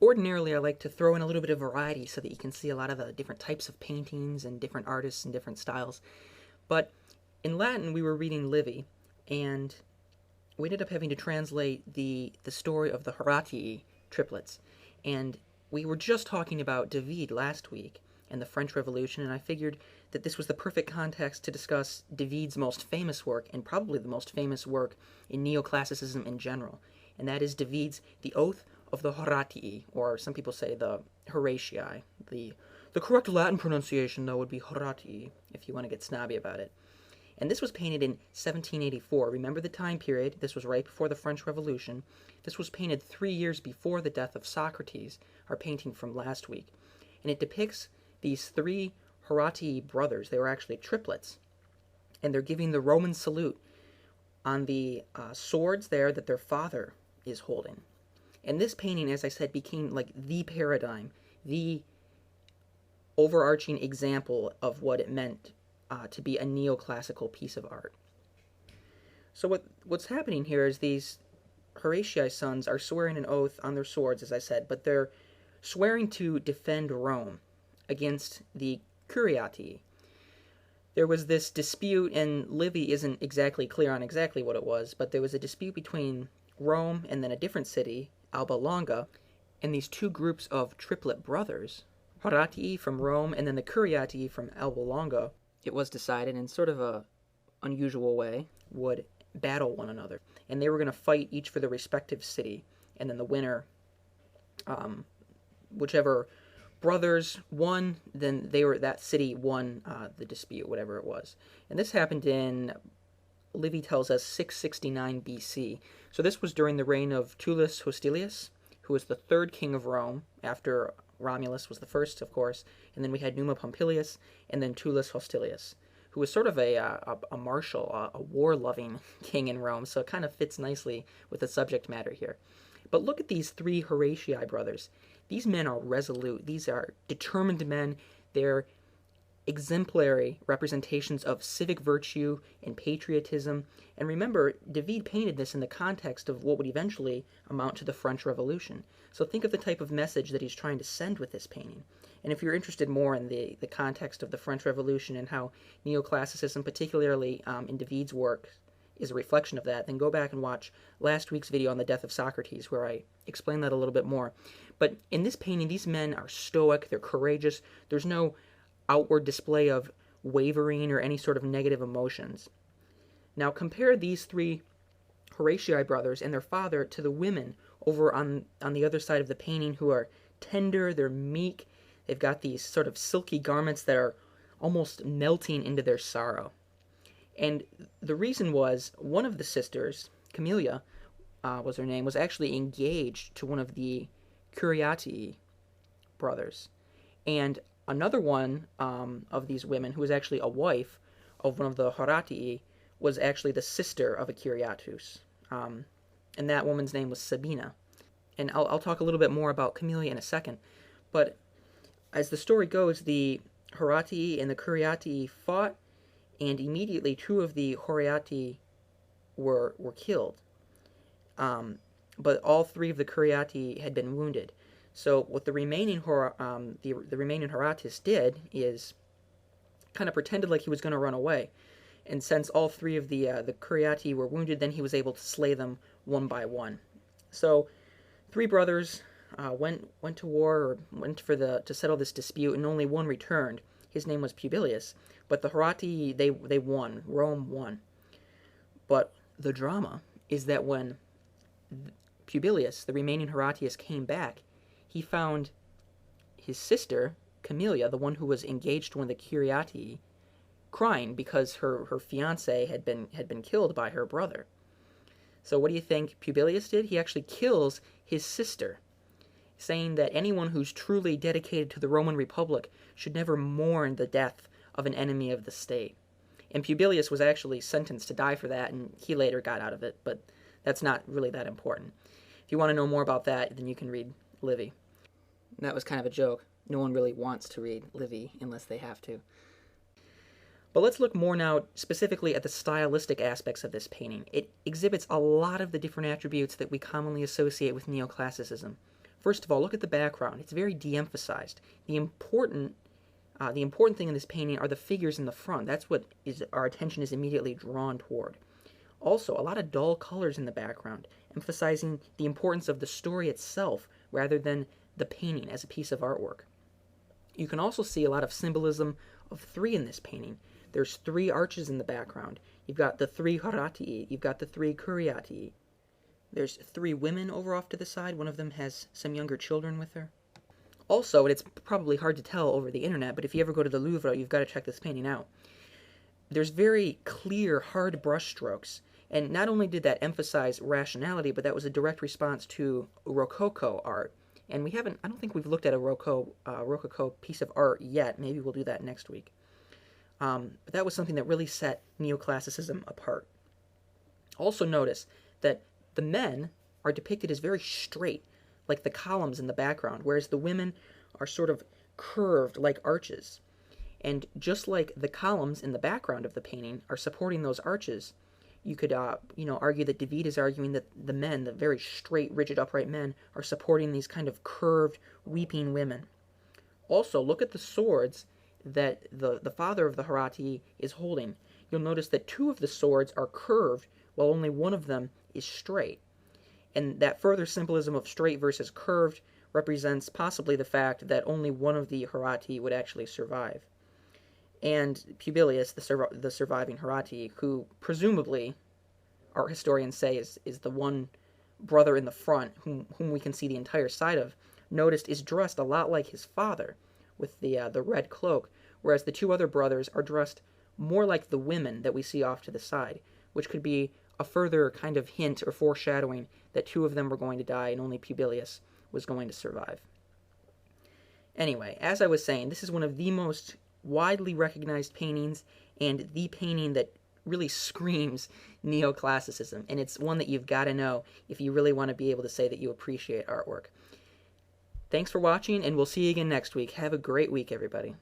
Ordinarily, I like to throw in a little bit of variety so that you can see a lot of the different types of paintings and different artists and different styles. But in Latin, we were reading Livy, and we ended up having to translate the story of the Horatii triplets. And we were just talking about David last week and the French Revolution, and I figured that this was the perfect context to discuss David's most famous work, and probably the most famous work in neoclassicism in general, and that is David's The Oath of the Horatii, or some people say the Horatii. The correct Latin pronunciation, though, would be Horatii, if you want to get snobby about it. And this was painted in 1784. Remember the time period. This was right before the French Revolution. This was painted 3 years before the death of Socrates, our painting from last week. And it depicts these three Horatii brothers. They were actually triplets. And they're giving the Roman salute on the swords there that their father is holding. And this painting, as I said, became like the paradigm, the overarching example of what it meant to be a neoclassical piece of art. So what's happening here is these Horatii sons are swearing an oath on their swords, as I said, but they're swearing to defend Rome against the Curiatii. There was this dispute, and Livy isn't exactly clear on exactly what it was, but there was a dispute between Rome and then a different city, Alba Longa, and these two groups of triplet brothers, Horatii from Rome and then the Curiatii from Alba Longa. It was decided in sort of a unusual way would battle one another, and they were going to fight each for their respective city, and then the winner, whichever brothers won, then that city won the dispute, whatever it was. And this happened in, Livy tells us, 669 BC. So this was during the reign of Tullus Hostilius, who was the third king of Rome after Romulus was the first, of course, and then we had Numa Pompilius, and then Tullus Hostilius, who was sort of a martial, a war-loving king in Rome, so it kind of fits nicely with the subject matter here. But look at these three Horatii brothers. These men are resolute. These are determined men. They're exemplary representations of civic virtue and patriotism. And remember, David painted this in the context of what would eventually amount to the French Revolution. So think of the type of message that he's trying to send with this painting. And if you're interested more in the context of the French Revolution and how neoclassicism, particularly in David's work, is a reflection of that, then go back and watch last week's video on the death of Socrates, where I explain that a little bit more. But in this painting, these men are stoic, they're courageous, there's no outward display of wavering or any sort of negative emotions. Now compare these three Horatii brothers and their father to the women over on the other side of the painting, who are tender, they're meek, they've got these sort of silky garments that are almost melting into their sorrow. And the reason was, one of the sisters, Camelia was her name, was actually engaged to one of the Curiatii brothers. And another one of these women, who was actually a wife of one of the Horatii, was actually the sister of a Curiatus. And that woman's name was Sabina. And I'll talk a little bit more about Camelia in a second. But as the story goes, the Horatii and the Curiatii fought, and immediately two of the Horatii were killed. But all three of the Curiatii had been wounded. So what the remaining Horatis did is kind of pretended like he was going to run away. And since all three of the Curiatii were wounded, then he was able to slay them one by one. So three brothers went to war, or went to settle this dispute, and only one returned. His name was Publius. But the Horatii, they won. Rome won. But the drama is that when Publius, the remaining Horatius, came back, he found his sister, Camelia, the one who was engaged to one of the Curiatii, crying because her fiancé had been killed by her brother. So what do you think Publius did? He actually kills his sister, saying that anyone who's truly dedicated to the Roman Republic should never mourn the death of an enemy of the state. And Publius was actually sentenced to die for that, and he later got out of it, but that's not really that important. If you want to know more about that, then you can read Livy. And that was kind of a joke. No one really wants to read Livy unless they have to. But let's look more now specifically at the stylistic aspects of this painting. It exhibits a lot of the different attributes that we commonly associate with neoclassicism. First of all, look at the background. It's very de-emphasized. The important thing in this painting are the figures in the front. That's what our attention is immediately drawn toward. Also, a lot of dull colors in the background, emphasizing the importance of the story itself rather than the painting as a piece of artwork. You can also see a lot of symbolism of three in this painting. There's three arches in the background. You've got the three Horatii, you've got the three Horatii. There's three women over off to the side. One of them has some younger children with her. Also, and it's probably hard to tell over the internet, but if you ever go to the Louvre, you've got to check this painting out. There's very clear, hard brush strokes. And not only did that emphasize rationality, but that was a direct response to Rococo art. And I don't think we've looked at a Rococo piece of art yet. Maybe we'll do that next week. But that was something that really set neoclassicism apart. Also notice that the men are depicted as very straight, like the columns in the background, whereas the women are sort of curved like arches. And just like the columns in the background of the painting are supporting those arches, you could argue that David is arguing that the men, the very straight, rigid, upright men, are supporting these kind of curved, weeping women. Also, look at the swords that the father of the Horatii is holding. You'll notice that two of the swords are curved, while only one of them is straight. And that further symbolism of straight versus curved represents possibly the fact that only one of the Horatii would actually survive. And Publius, the surviving Horatii, who presumably art historians say is the one brother in the front whom we can see the entire side of, noticed is dressed a lot like his father with the red cloak, whereas the two other brothers are dressed more like the women that we see off to the side, which could be a further kind of hint or foreshadowing that two of them were going to die and only Publius was going to survive. Anyway, as I was saying, this is one of the most widely recognized paintings and the painting that really screams neoclassicism, and it's one that you've got to know if you really want to be able to say that you appreciate artwork. Thanks for watching, and we'll see you again next week. Have a great week, everybody.